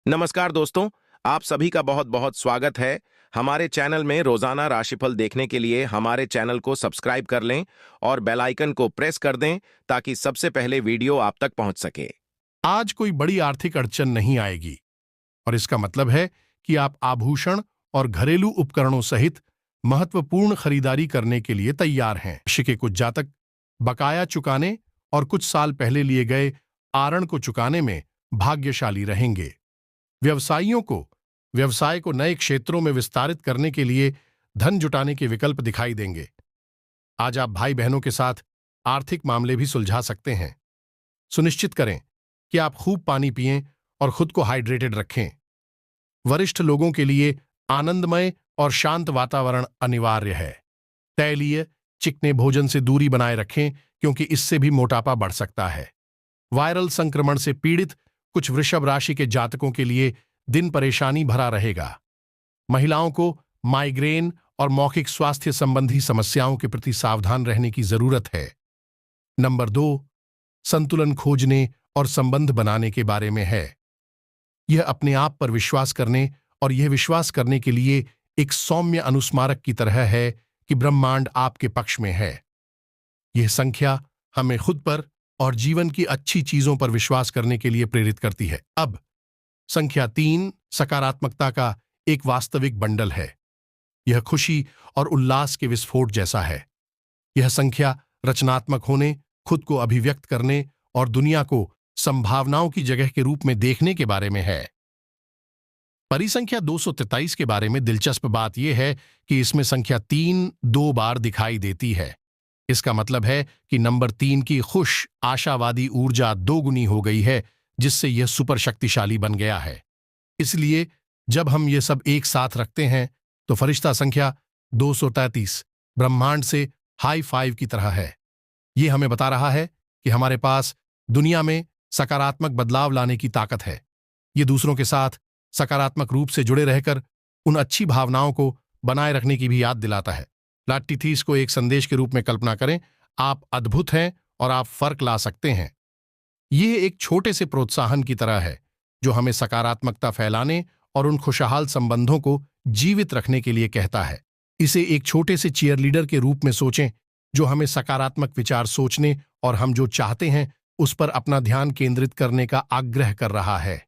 नमस्कार दोस्तों। आप सभी का बहुत बहुत स्वागत है। हमारे चैनल में रोजाना राशिफल देखने के लिए हमारे चैनल को सब्सक्राइब कर लें और बेल आइकन को प्रेस कर दें ताकि सबसे पहले वीडियो आप तक पहुंच सके। आज कोई बड़ी आर्थिक अड़चन नहीं आएगी और इसका मतलब है कि आप आभूषण और घरेलू उपकरणों सहित महत्वपूर्ण खरीदारी करने के लिए तैयार हैं। राशि के कुछ जातक बकाया चुकाने और कुछ साल पहले लिए गए आरण को चुकाने में भाग्यशाली रहेंगे। व्यवसायियों को व्यवसाय को नए क्षेत्रों में विस्तारित करने के लिए धन जुटाने के विकल्प दिखाई देंगे। आज आप भाई बहनों के साथ आर्थिक मामले भी सुलझा सकते हैं। सुनिश्चित करें कि आप खूब पानी पिएं और खुद को हाइड्रेटेड रखें। वरिष्ठ लोगों के लिए आनंदमय और शांत वातावरण अनिवार्य है। तैलीय चिकने भोजन से दूरी बनाए रखें क्योंकि इससे भी मोटापा बढ़ सकता है। वायरल संक्रमण से पीड़ित कुछ वृषभ राशि के जातकों के लिए दिन परेशानी भरा रहेगा। महिलाओं को माइग्रेन और मौखिक स्वास्थ्य संबंधी समस्याओं के प्रति सावधान रहने की जरूरत है। नंबर 2, संतुलन खोजने और संबंध बनाने के बारे में है। यह अपने आप पर विश्वास करने और यह विश्वास करने के लिए एक सौम्य अनुस्मारक की तरह है कि ब्रह्मांड आपके पक्ष में है। यह संख्या हमें खुद पर और जीवन की अच्छी चीजों पर विश्वास करने के लिए प्रेरित करती है। अब संख्या 3 सकारात्मकता का एक वास्तविक बंडल है। यह खुशी और उल्लास के विस्फोट जैसा है। यह संख्या रचनात्मक होने, खुद को अभिव्यक्त करने और दुनिया को संभावनाओं की जगह के रूप में देखने के बारे में है। परिसंख्या 243 के बारे में दिलचस्प बात यह है कि इसमें संख्या 3 2 बार दिखाई देती है। इसका मतलब है कि नंबर 3 की खुश आशावादी ऊर्जा दोगुनी हो गई है, जिससे यह सुपर शक्तिशाली बन गया है। इसलिए जब हम ये सब एक साथ रखते हैं तो फरिश्ता संख्या 233 ब्रह्मांड से हाई फाइव की तरह है। यह हमें बता रहा है कि हमारे पास दुनिया में सकारात्मक बदलाव लाने की ताकत है। ये दूसरों के साथ सकारात्मक रूप से जुड़े रहकर उन अच्छी भावनाओं को बनाए रखने की भी याद दिलाता है। लाट्टीथीस को एक संदेश के रूप में कल्पना करें, आप अद्भुत हैं और आप फर्क ला सकते हैं। यह एक छोटे से प्रोत्साहन की तरह है जो हमें सकारात्मकता फैलाने और उन खुशहाल संबंधों को जीवित रखने के लिए कहता है। इसे एक छोटे से चीयरलीडर के रूप में सोचें जो हमें सकारात्मक विचार सोचने और हम जो चाहते हैं उस पर अपना ध्यान केंद्रित करने का आग्रह कर रहा है।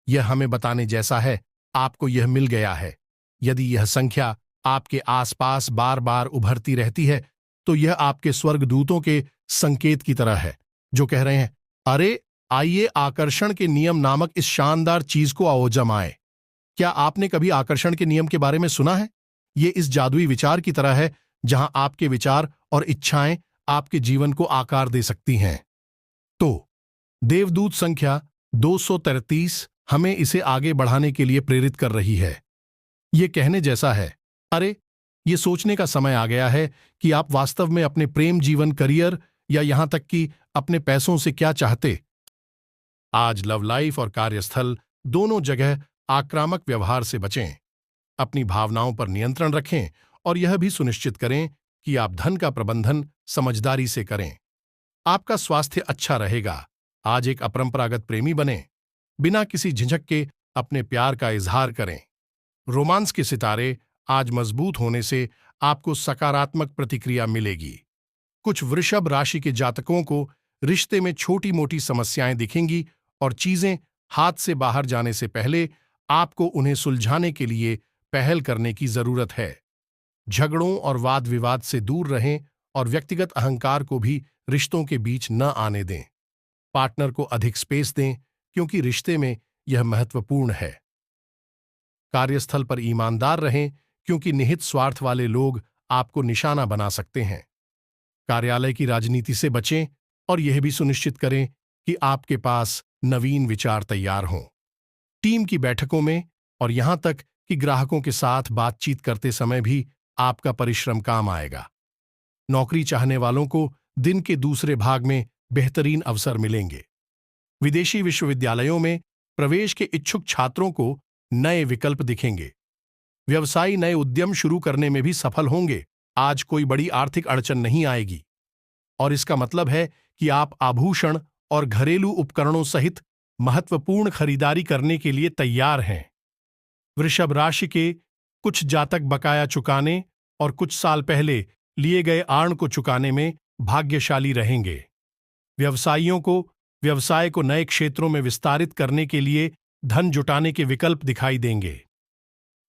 यह हमें बताने जैसा है, आपको यह मिल गया है। यदि यह संख्या आपके आसपास बार बार उभरती रहती है तो यह आपके स्वर्गदूतों के संकेत की तरह है जो कह रहे हैं, अरे आइए आकर्षण के नियम नामक इस शानदार चीज को आओ जमाएं। क्या आपने कभी आकर्षण के नियम के बारे में सुना है? यह इस जादुई विचार की तरह है जहां आपके विचार और इच्छाएं आपके जीवन को आकार दे सकती हैं। तो देवदूत संख्या 233 हमें इसे आगे बढ़ाने के लिए प्रेरित कर रही है। यह कहने जैसा है, अरे ये सोचने का समय आ गया है कि आप वास्तव में अपने प्रेम जीवन, करियर या यहां तक कि अपने पैसों से क्या चाहते। आज लव लाइफ और कार्यस्थल दोनों जगह आक्रामक व्यवहार से बचें। अपनी भावनाओं पर नियंत्रण रखें और यह भी सुनिश्चित करें कि आप धन का प्रबंधन समझदारी से करें। आपका स्वास्थ्य अच्छा रहेगा। आज एक अपरंपरागत प्रेमी बने, बिना किसी झिझक के अपने प्यार का इजहार करें। रोमांस के सितारे आज मजबूत होने से आपको सकारात्मक प्रतिक्रिया मिलेगी। कुछ वृषभ राशि के जातकों को रिश्ते में छोटी मोटी समस्याएं दिखेंगी और चीजें हाथ से बाहर जाने से पहले आपको उन्हें सुलझाने के लिए पहल करने की जरूरत है। झगड़ों और वाद विवाद से दूर रहें और व्यक्तिगत अहंकार को भी रिश्तों के बीच न आने दें। पार्टनर को अधिक स्पेस दें क्योंकि रिश्ते में यह महत्वपूर्ण है। कार्यस्थल पर ईमानदार रहें क्योंकि निहित स्वार्थ वाले लोग आपको निशाना बना सकते हैं। कार्यालय की राजनीति से बचें और यह भी सुनिश्चित करें कि आपके पास नवीन विचार तैयार हों। टीम की बैठकों में और यहां तक कि ग्राहकों के साथ बातचीत करते समय भी आपका परिश्रम काम आएगा। नौकरी चाहने वालों को दिन के दूसरे भाग में बेहतरीन अवसर मिलेंगे। विदेशी विश्वविद्यालयों में प्रवेश के इच्छुक छात्रों को नए विकल्प दिखेंगे। व्यवसायी नए उद्यम शुरू करने में भी सफल होंगे। आज कोई बड़ी आर्थिक अड़चन नहीं आएगी और इसका मतलब है कि आप आभूषण और घरेलू उपकरणों सहित महत्वपूर्ण खरीदारी करने के लिए तैयार हैं। वृषभ राशि के कुछ जातक बकाया चुकाने और कुछ साल पहले लिए गए आर्ण को चुकाने में भाग्यशाली रहेंगे। व्यवसायियों को व्यवसाय को नए क्षेत्रों में विस्तारित करने के लिए धन जुटाने के विकल्प दिखाई देंगे।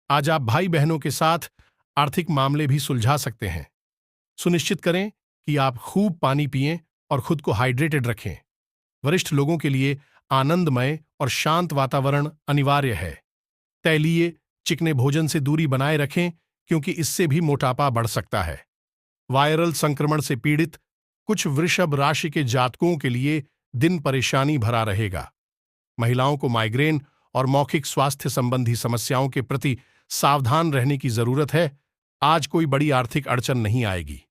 आज आप भाई बहनों के साथ आर्थिक मामले भी सुलझा सकते हैं। सुनिश्चित करें कि आप खूब पानी पिएं और खुद को हाइड्रेटेड रखें। वरिष्ठ लोगों के लिए आनंदमय और शांत वातावरण अनिवार्य है। तैलीय चिकने भोजन से दूरी बनाए रखें क्योंकि इससे भी मोटापा बढ़ सकता है। वायरल संक्रमण से पीड़ित कुछ वृषभ राशि के जातकों के लिए दिन परेशानी भरा रहेगा। महिलाओं को माइग्रेन और मौखिक स्वास्थ्य संबंधी समस्याओं के प्रति सावधान रहने की जरूरत है। आज कोई बड़ी आर्थिक अड़चन नहीं आएगी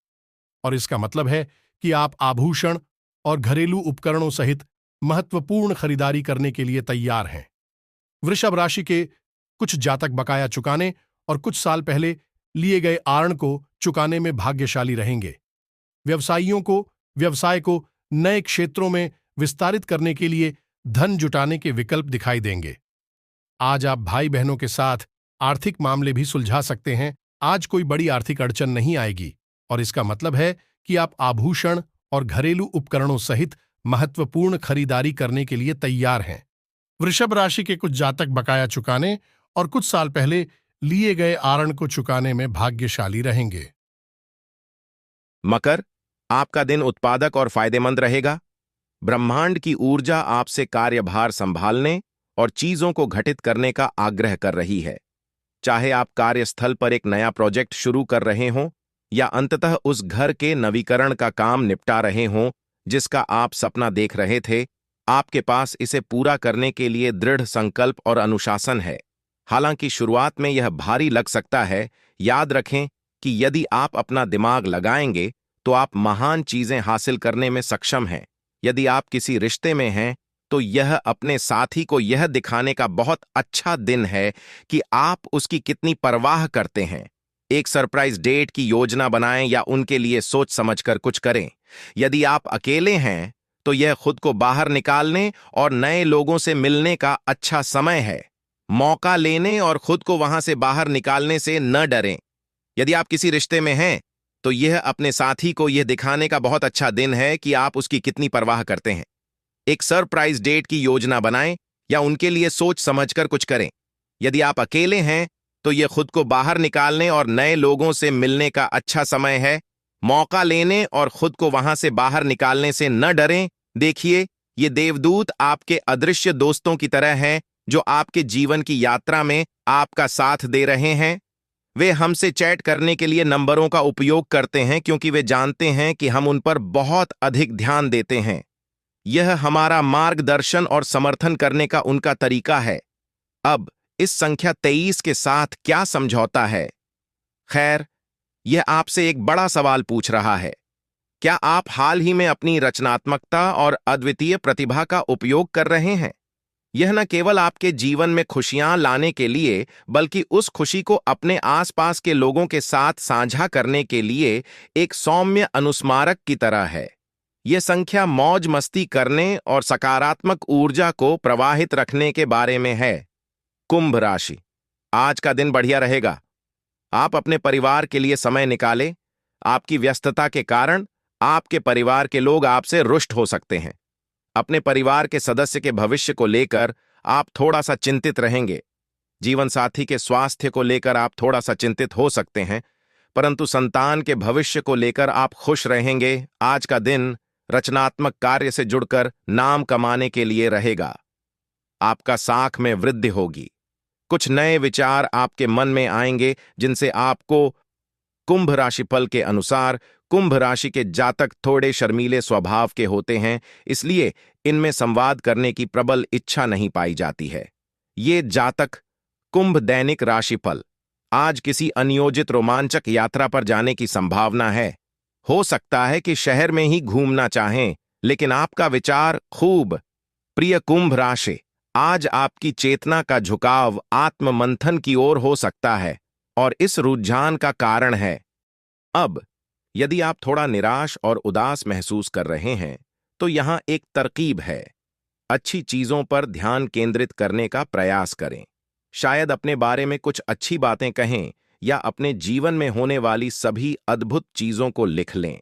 और इसका मतलब है कि आप आभूषण और घरेलू उपकरणों सहित महत्वपूर्ण खरीदारी करने के लिए तैयार हैं। वृषभ राशि के कुछ जातक बकाया चुकाने और कुछ साल पहले लिए गए आर्ण को चुकाने में भाग्यशाली रहेंगे। व्यवसायियों को व्यवसाय को नए क्षेत्रों में विस्तारित करने के लिए धन जुटाने के विकल्प दिखाई देंगे। आज आप भाई बहनों के साथ आर्थिक मामले भी सुलझा सकते हैं। आज कोई बड़ी आर्थिक अड़चन नहीं आएगी और इसका मतलब है कि आप आभूषण और घरेलू उपकरणों सहित महत्वपूर्ण खरीदारी करने के लिए तैयार हैं। वृषभ राशि के कुछ जातक बकाया चुकाने और कुछ साल पहले लिए गए आर्ण को चुकाने में भाग्यशाली रहेंगे। मकर, आपका दिन उत्पादक और फायदेमंद रहेगा। ब्रह्मांड की ऊर्जा आपसे कार्यभार संभालने और चीजों को घटित करने का आग्रह कर रही है। चाहे आप कार्यस्थल पर एक नया प्रोजेक्ट शुरू कर रहे हों या अंततः उस घर के नवीकरण का काम निपटा रहे हों जिसका आप सपना देख रहे थे, आपके पास इसे पूरा करने के लिए दृढ़ संकल्प और अनुशासन है। हालांकि शुरुआत में यह भारी लग सकता है, याद रखें कि यदि आप अपना दिमाग लगाएंगे तो आप महान चीजें हासिल करने में सक्षम हैं। यदि आप किसी रिश्ते में हैं तो यह अपने साथी को यह दिखाने का बहुत अच्छा दिन है कि आप उसकी कितनी परवाह करते हैं। एक सरप्राइज डेट की योजना बनाएं या उनके लिए सोच समझकर कुछ करें। यदि आप अकेले हैं तो यह खुद को बाहर निकालने और नए लोगों से मिलने का अच्छा समय है। मौका लेने और खुद को वहां से बाहर निकालने से न डरें। यदि आप किसी रिश्ते में हैं तो यह अपने साथी को यह दिखाने का बहुत अच्छा दिन है कि आप उसकी कितनी परवाह करते हैं। एक सरप्राइज डेट की योजना बनाएं या उनके लिए सोच समझकर कुछ करें। यदि आप अकेले हैं तो यह खुद को बाहर निकालने और नए लोगों से मिलने का अच्छा समय है। मौका लेने और खुद को वहां से बाहर निकालने से न डरें। देखिए, ये देवदूत आपके अदृश्य दोस्तों की तरह हैं जो आपके जीवन की यात्रा में आपका साथ दे रहे हैं। वे हमसे चैट करने के लिए नंबरों का उपयोग करते हैं क्योंकि वे जानते हैं कि हम उन पर बहुत अधिक ध्यान देते हैं। यह हमारा मार्गदर्शन और समर्थन करने का उनका तरीका है। अब इस संख्या 23 के साथ क्या समझौता है? खैर, यह आपसे एक बड़ा सवाल पूछ रहा है। क्या आप हाल ही में अपनी रचनात्मकता और अद्वितीय प्रतिभा का उपयोग कर रहे हैं? यह न केवल आपके जीवन में खुशियां लाने के लिए बल्कि उस खुशी को अपने आसपास के लोगों के साथ साझा करने के लिए एक सौम्य अनुस्मारक की तरह है। यह संख्या मौज मस्ती करने और सकारात्मक ऊर्जा को प्रवाहित रखने के बारे में है। कुंभ राशि, आज का दिन बढ़िया रहेगा। आप अपने परिवार के लिए समय निकालें। आपकी व्यस्तता के कारण आपके परिवार के लोग आपसे रुष्ट हो सकते हैं। अपने परिवार के सदस्य के भविष्य को लेकर आप थोड़ा सा चिंतित रहेंगे। जीवन साथी के स्वास्थ्य को लेकर आप थोड़ा सा चिंतित हो सकते हैं, परंतु संतान के भविष्य को लेकर आप खुश रहेंगे। आज का दिन रचनात्मक कार्य से जुड़कर नाम कमाने के लिए रहेगा। आपका साख में वृद्धि होगी। कुछ नए विचार आपके मन में आएंगे जिनसे आपको कुंभ राशिफल के अनुसार कुंभ राशि के जातक थोड़े शर्मीले स्वभाव के होते हैं, इसलिए इनमें संवाद करने की प्रबल इच्छा नहीं पाई जाती है। ये जातक कुंभ दैनिक राशिफल, आज किसी अनियोजित रोमांचक यात्रा पर जाने की संभावना है। हो सकता है कि शहर में ही घूमना चाहें, लेकिन आपका विचार खूब। प्रिय कुंभ राशि, आज आपकी चेतना का झुकाव आत्ममंथन की ओर हो सकता है और इस रुझान का कारण है। अब यदि आप थोड़ा निराश और उदास महसूस कर रहे हैं तो यहां एक तरकीब है। अच्छी चीजों पर ध्यान केंद्रित करने का प्रयास करें। शायद अपने बारे में कुछ अच्छी बातें कहें या अपने जीवन में होने वाली सभी अद्भुत चीजों को लिख लें।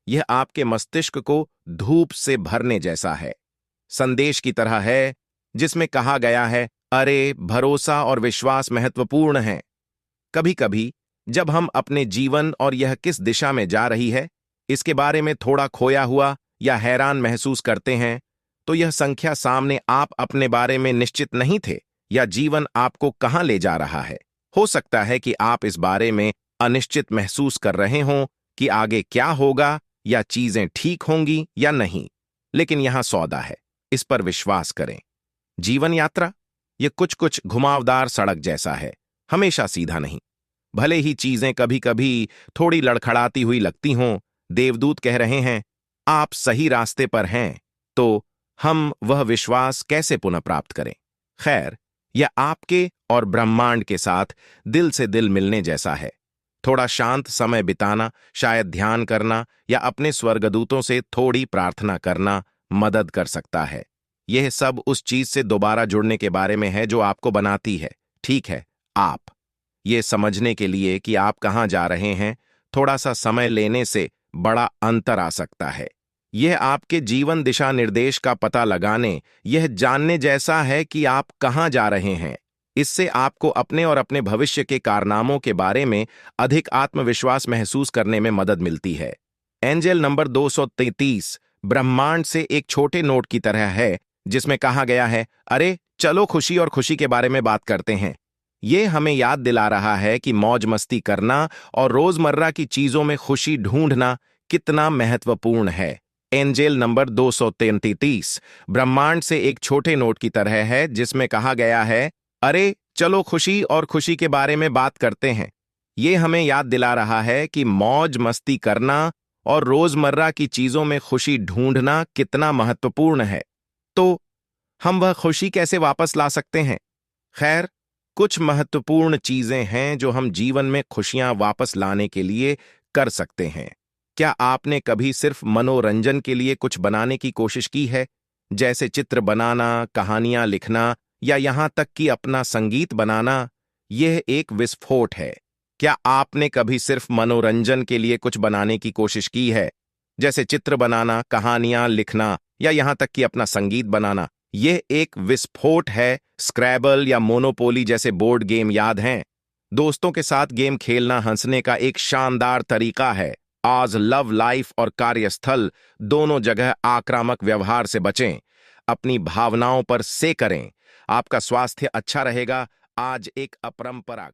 यह आपके मस्तिष्क को धूप से भरने जैसा है, संदेश की तरह है जिसमें कहा गया है, अरे भरोसा और विश्वास महत्वपूर्ण है। कभी कभी जब हम अपने जीवन और यह किस दिशा में जा रही है इसके बारे में थोड़ा खोया हुआ या हैरान महसूस करते हैं, तो यह संख्या सामने आप अपने बारे में निश्चित नहीं थे या जीवन आपको कहां ले जा रहा है। हो सकता है कि आप इस बारे में अनिश्चित महसूस कर रहे हों कि आगे क्या होगा या चीजें ठीक होंगी या नहीं, लेकिन यहां सौदा है, इस पर विश्वास करें। जीवन यात्रा ये कुछ घुमावदार सड़क जैसा है, हमेशा सीधा नहीं। भले ही चीजें कभी कभी थोड़ी लड़खड़ाती हुई लगती हों, देवदूत कह रहे हैं आप सही रास्ते पर हैं, तो हम वह विश्वास कैसे पुनः प्राप्त करें? खैर, यह आपके और ब्रह्मांड के साथ दिल से दिल मिलने जैसा है। थोड़ा शांत समय बिताना, शायद ध्यान करना या अपने स्वर्गदूतों से थोड़ी प्रार्थना करना मदद कर सकता है। यह सब उस चीज से दोबारा जुड़ने के बारे में है जो आपको बनाती है। ठीक है, आप ये समझने के लिए कि आप कहां जा रहे हैं, थोड़ा सा समय लेने से बड़ा अंतर आ सकता है। यह आपके जीवन दिशा निर्देश का पता लगाने, यह जानने जैसा है कि आप कहां जा रहे हैं। इससे आपको अपने और अपने भविष्य के कारनामों के बारे में अधिक आत्मविश्वास महसूस करने में मदद मिलती है। एंजल नंबर 233 ब्रह्मांड से एक छोटे नोट की तरह है जिसमें कहा गया है, अरे चलो खुशी और खुशी के बारे में बात करते हैं। यह हमें याद दिला रहा है कि मौज मस्ती करना और रोजमर्रा की चीजों में खुशी ढूंढना कितना महत्वपूर्ण है। एंजेल नंबर 233 ब्रह्मांड से एक छोटे नोट की तरह है जिसमें कहा गया है, अरे चलो खुशी और खुशी के बारे में बात करते हैं। यह हमें याद दिला रहा है कि मौज मस्ती करना और रोजमर्रा की चीजों में खुशी ढूंढना कितना महत्वपूर्ण है। तो हम वह खुशी कैसे वापस ला सकते हैं? खैर, कुछ महत्वपूर्ण चीजें हैं जो हम जीवन में खुशियां वापस लाने के लिए कर सकते हैं। क्या आपने कभी सिर्फ मनोरंजन के लिए कुछ बनाने की कोशिश की है, जैसे चित्र बनाना, कहानियां लिखना या यहां तक कि अपना संगीत बनाना? यह एक विस्फोट है। क्या आपने कभी सिर्फ मनोरंजन के लिए कुछ बनाने की कोशिश की है, जैसे चित्र बनाना, कहानियां लिखना या यहां तक कि अपना संगीत बनाना? यह एक विस्फोट है। स्क्रैबल या मोनोपोली जैसे बोर्ड गेम याद हैं? दोस्तों के साथ गेम खेलना हंसने का एक शानदार तरीका है। आज लव लाइफ और कार्यस्थल दोनों जगह आक्रामक व्यवहार से बचें। अपनी भावनाओं पर से करें। आपका स्वास्थ्य अच्छा रहेगा। आज एक अपरंपरा